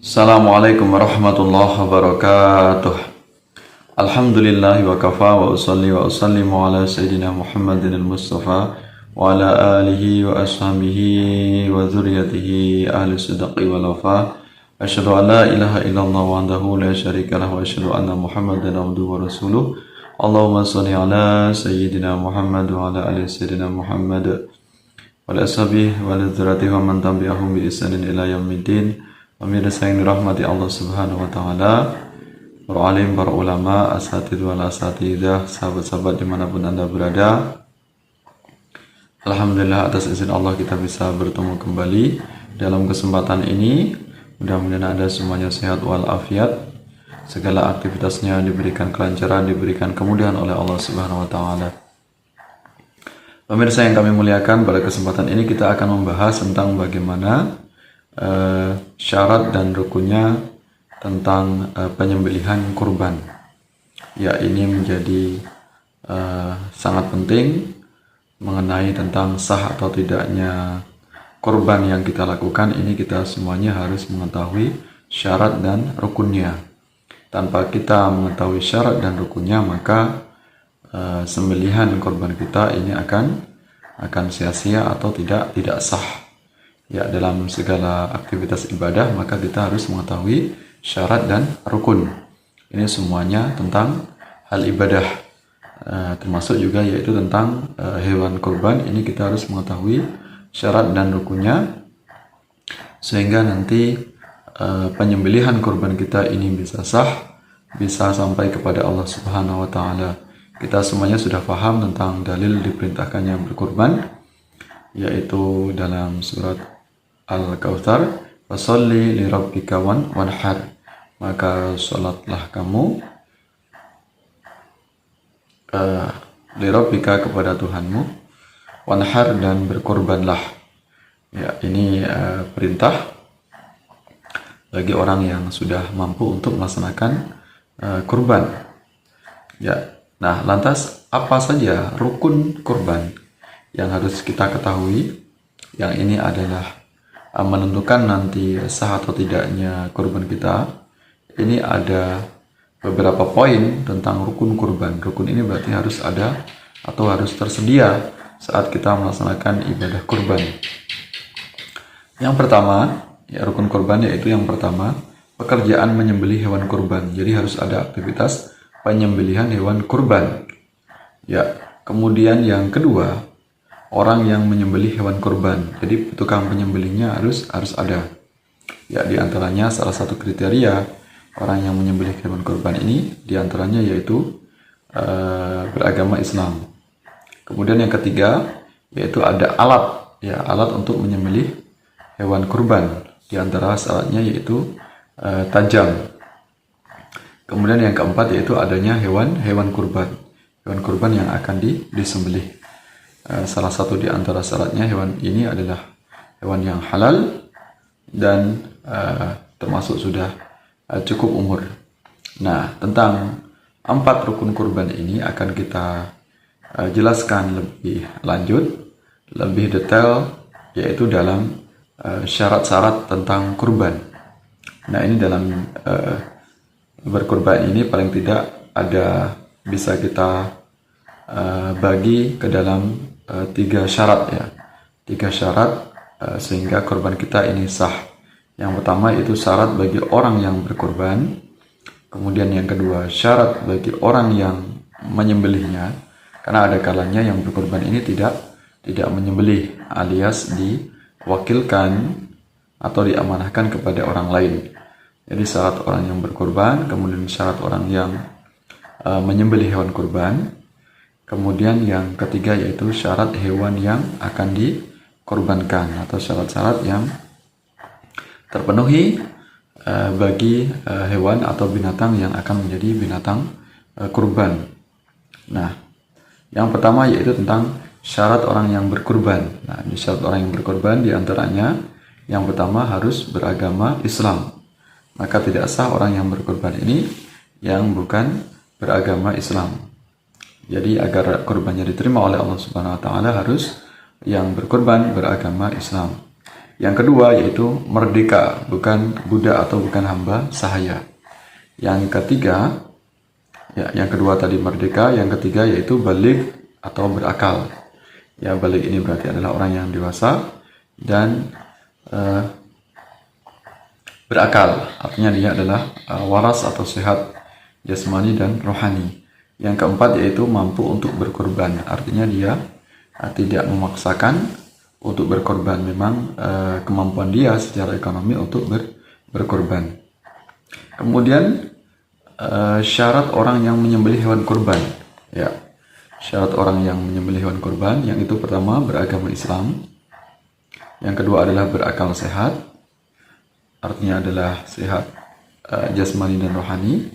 Assalamualaikum warahmatullahi wabarakatuh. Alhamdulillah wa kafa wa usalli wa usallimu ala sayyidina Muhammadin al-Mustafa wa ala alihi wa ashabihi wa dzurriyyatihi ahli sidqi wal wafa. Asyhadu an la ilaha illallah wahdahu la syarika lahu wa asyhadu anna Muhammadan abduhu wa rasuluh. Allahumma shalli ala sayyidina Muhammad wa ala ali sayyidina Muhammad wa ala ashabihi wa ala dzurriyyatihi wa man tabi'ahum bi ihsanin ila yaumiddin. Pemirsa yang dirahmati Allah Subhanahu wa taala, para alim, para ulama, asatidz wal asatidzah, sahabat-sahabat dimanapun Anda berada. Alhamdulillah atas izin Allah kita bisa bertemu kembali dalam kesempatan ini. Mudah-mudahan Anda semuanya sehat walafiat. Segala aktivitasnya diberikan kelancaran, diberikan kemudahan oleh Allah Subhanahu wa taala. Pemirsa yang kami muliakan, pada kesempatan ini kita akan membahas tentang bagaimana syarat dan rukunnya tentang penyembelihan kurban. Ya, ini menjadi sangat penting mengenai tentang sah atau tidaknya kurban yang kita lakukan. Ini kita semuanya harus mengetahui syarat dan rukunnya. Tanpa kita mengetahui syarat dan rukunnya, maka sembelihan kurban kita ini akan sia-sia atau tidak sah. Ya, dalam segala aktivitas ibadah maka kita harus mengetahui syarat dan rukun. Ini semuanya tentang hal ibadah, termasuk juga yaitu tentang hewan kurban. Ini kita harus mengetahui syarat dan rukunnya sehingga nanti penyembelihan kurban kita ini bisa sah, bisa sampai kepada Allah Subhanahu wa taala. Kita semuanya sudah paham tentang dalil diperintahkannya berkurban, yaitu dalam surat Al-Kautsar, "Fasholli li rabbika wanhar." Maka salatlah kamu li rabbika kepada Tuhanmu, wanhar dan berkorbanlah. Ya, ini perintah bagi orang yang sudah mampu untuk melaksanakan kurban. Ya. Nah, lantas apa saja rukun kurban yang harus kita ketahui? Yang ini adalah menentukan nanti sah atau tidaknya kurban kita. Ini ada beberapa poin tentang rukun kurban. Rukun ini berarti harus ada atau harus tersedia saat kita melaksanakan ibadah kurban. Yang pertama, ya, rukun kurban yaitu yang pertama, pekerjaan menyembelih hewan kurban. Jadi harus ada aktivitas penyembelihan hewan kurban. Ya, kemudian yang kedua, orang yang menyembelih hewan kurban. Jadi tukang penyembelihnya harus ada. Ya, diantaranya salah satu kriteria orang yang menyembelih hewan kurban ini diantaranya yaitu beragama Islam. Kemudian yang ketiga yaitu ada alat, ya, alat untuk menyembelih hewan kurban. Di antara syaratnya yaitu tajam. Kemudian yang keempat yaitu adanya hewan kurban. Hewan kurban yang akan disembelih. Salah satu di antara syaratnya hewan ini adalah hewan yang halal dan termasuk sudah cukup umur. Nah, tentang 4 rukun kurban ini akan kita jelaskan lebih lanjut, lebih detail, yaitu dalam syarat-syarat tentang kurban. Nah, ini dalam berkurban ini paling tidak ada, bisa kita bagi ke dalam 3 syarat, ya, 3 syarat sehingga kurban kita ini sah. Yang pertama itu syarat bagi orang yang berkurban. Kemudian yang kedua syarat bagi orang yang menyembelihnya, karena ada kalanya yang berkurban ini tidak menyembelih, alias diwakilkan atau diamanahkan kepada orang lain. Jadi syarat orang yang berkurban, kemudian syarat orang yang menyembelih hewan kurban. Kemudian yang ketiga yaitu syarat hewan yang akan dikorbankan atau syarat-syarat yang terpenuhi bagi hewan atau binatang yang akan menjadi binatang kurban. Nah, yang pertama yaitu tentang syarat orang yang berkurban. Nah, di syarat orang yang berkurban diantaranya yang pertama harus beragama Islam. Maka tidak sah orang yang berkurban ini yang bukan beragama Islam. Jadi agar kurbannya diterima oleh Allah Subhanahu wa taala harus yang berkurban beragama Islam. Yang kedua yaitu merdeka, bukan budak atau bukan hamba sahaya. Yang ketiga, yang kedua tadi merdeka, yang ketiga yaitu balik atau berakal. Ya, balik ini berarti adalah orang yang dewasa dan berakal, artinya dia adalah waras atau sehat jasmani dan rohani. Yang keempat yaitu mampu untuk berkorban, artinya dia tidak memaksakan untuk berkorban, memang kemampuan dia secara ekonomi untuk berkorban. Kemudian syarat orang yang menyembelih hewan kurban. Ya, syarat orang yang menyembelih hewan kurban, yang itu pertama beragama Islam, yang kedua adalah berakal sehat, artinya adalah sehat jasmani dan rohani,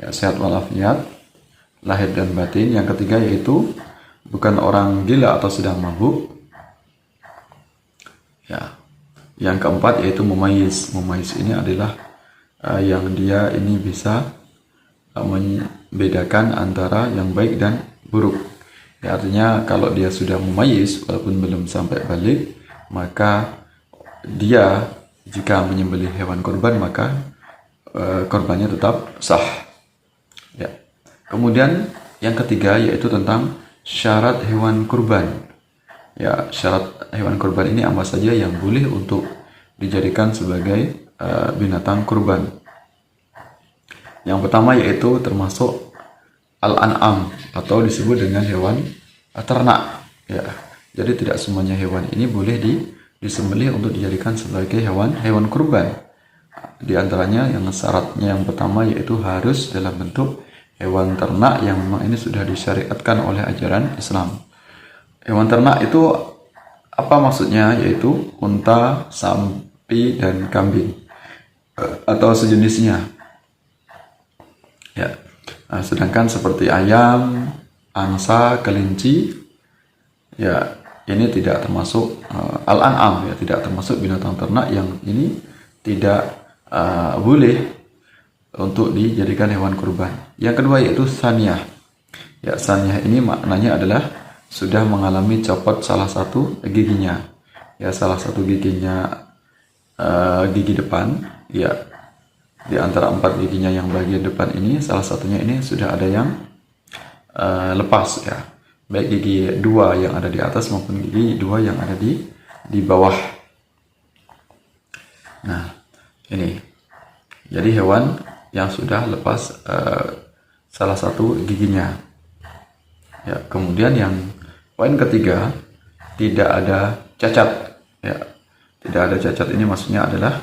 ya, sehat walafiat, lahir dan batin. Yang ketiga yaitu bukan orang gila atau sedang mabuk. Ya, yang keempat yaitu mumayyiz. Mumayyiz ini adalah yang dia ini bisa membedakan antara yang baik dan buruk. Ya, artinya kalau dia sudah mumayyiz walaupun belum sampai balik, maka dia jika menyembelih hewan kurban maka korbannya tetap sah. Ya. Kemudian yang ketiga yaitu tentang syarat hewan kurban. Ya, syarat hewan kurban ini apa saja yang boleh untuk dijadikan sebagai binatang kurban. Yang pertama yaitu termasuk al-an'am atau disebut dengan hewan ternak. Ya, jadi tidak semuanya hewan ini boleh disembelih untuk dijadikan sebagai hewan kurban. Di antaranya yang syaratnya yang pertama yaitu harus dalam bentuk hewan ternak yang memang ini sudah disyariatkan oleh ajaran Islam. Hewan ternak itu apa maksudnya? Yaitu unta, sapi, dan kambing atau sejenisnya. Ya. Nah, sedangkan seperti ayam, angsa, kelinci, ya ini tidak termasuk al-an'am, ya tidak termasuk binatang ternak yang ini tidak boleh untuk dijadikan hewan kurban. Yang kedua yaitu saniyah. Ya, saniyah ini maknanya adalah sudah mengalami copot salah satu giginya. Ya, salah satu giginya gigi depan. Ya, di antara 4 giginya yang bagian depan ini salah satunya ini sudah ada yang lepas, ya. Baik gigi 2 yang ada di atas maupun gigi 2 yang ada di bawah. Nah, ini. Jadi hewan yang sudah lepas salah satu giginya. Ya, kemudian yang poin ketiga, tidak ada cacat. Ya, tidak ada cacat ini maksudnya adalah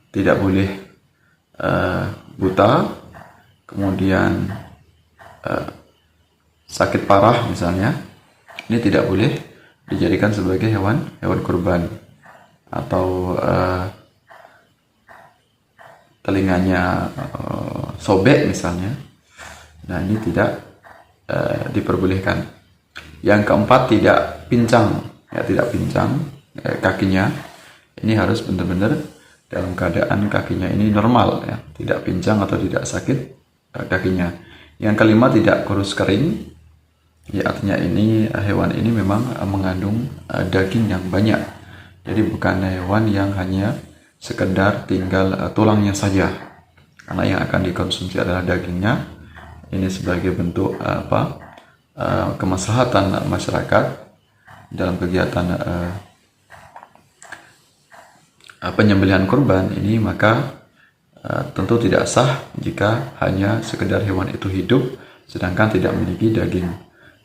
tidak boleh buta, kemudian sakit parah misalnya, ini tidak boleh dijadikan sebagai hewan kurban. Atau telinganya sobek misalnya, nah ini tidak diperbolehkan. Yang keempat tidak pincang, ya tidak pincang kakinya, ini harus benar-benar dalam keadaan kakinya ini normal, ya, tidak pincang atau tidak sakit kakinya. Yang kelima tidak kurus kering, ya artinya ini hewan ini memang mengandung daging yang banyak, jadi bukan hewan yang hanya sekedar tinggal tulangnya saja, karena yang akan dikonsumsi adalah dagingnya. Ini sebagai bentuk kemaslahatan masyarakat dalam kegiatan penyembelihan kurban ini, maka tentu tidak sah jika hanya sekedar hewan itu hidup sedangkan tidak memiliki daging.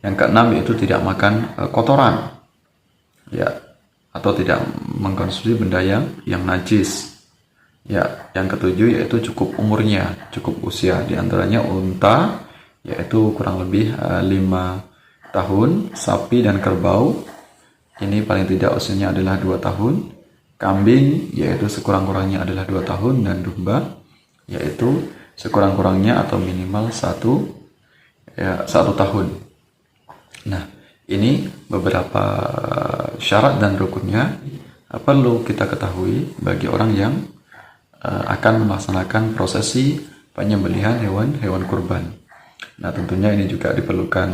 Yang keenam yaitu tidak makan kotoran, ya, atau tidak mengkonsumsi benda yang najis. Ya, yang ketujuh yaitu cukup umurnya, cukup usia. Di antaranya unta yaitu kurang lebih 5 tahun, sapi dan kerbau ini paling tidak usianya adalah 2 tahun. Kambing yaitu sekurang-kurangnya adalah 2 tahun, dan domba yaitu sekurang-kurangnya atau minimal 1 tahun. Nah, ini beberapa syarat dan rukunnya perlu kita ketahui bagi orang yang akan melaksanakan prosesi penyembelihan hewan kurban. Nah, tentunya ini juga diperlukan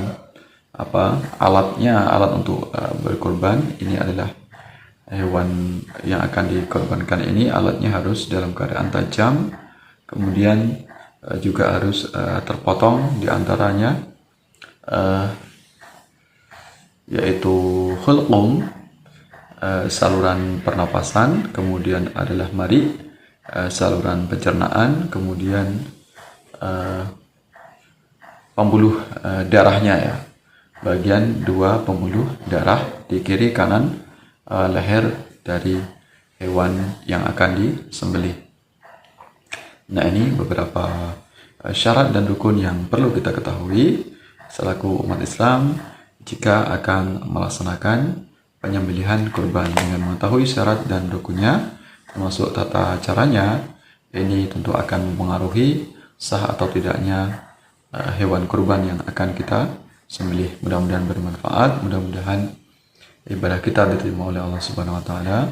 alatnya, alat untuk berkurban. Ini adalah hewan yang akan dikorbankan ini alatnya harus dalam keadaan tajam, kemudian juga harus terpotong di antaranya, yaitu hulqum, saluran pernapasan, kemudian adalah mari, saluran pencernaan, kemudian pembuluh darahnya ya, bagian dua pembuluh darah di kiri kanan leher dari hewan yang akan disembelih. Nah, ini beberapa syarat dan rukun yang perlu kita ketahui selaku umat Islam jika akan melaksanakan penyembelihan kurban. Dengan mengetahui syarat dan rukunnya termasuk tata caranya, ini tentu akan mempengaruhi sah atau tidaknya hewan kurban yang akan kita sembelih. Mudah-mudahan bermanfaat, mudah-mudahan ibadah kita diterima oleh Allah Subhanahu wa taala.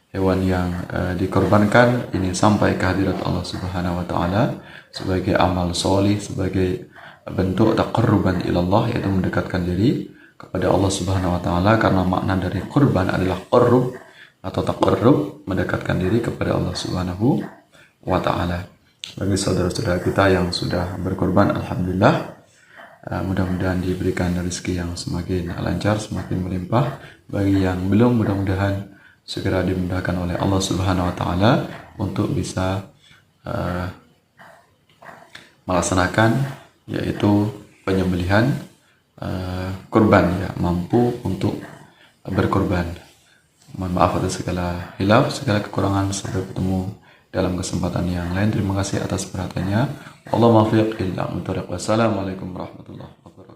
Hewan yang dikorbankan ini sampai ke hadirat Allah Subhanahu wa taala sebagai amal solih, sebagai bentuk taqarruban ilallah, yaitu mendekatkan diri kepada Allah Subhanahu wa taala, karena makna dari kurban adalah qarrub atau taqarrub, mendekatkan diri kepada Allah Subhanahu wa taala. Bagi saudara-saudara kita yang sudah berkorban, alhamdulillah, mudah-mudahan diberikan rezeki yang semakin lancar, semakin melimpah. Bagi yang belum, mudah-mudahan segera dimudahkan oleh Allah Subhanahu wa taala untuk bisa melaksanakan yaitu penyembelihan kurban, ya, mampu untuk berkorban. Mohon maaf atas segala hilaf, segala kekurangan. Sampai bertemu dalam kesempatan yang lain. Terima kasih atas perhatiannya. Allah muwaffiq ila muttariq. Wassalamualaikum warahmatullahi wabarakatuh.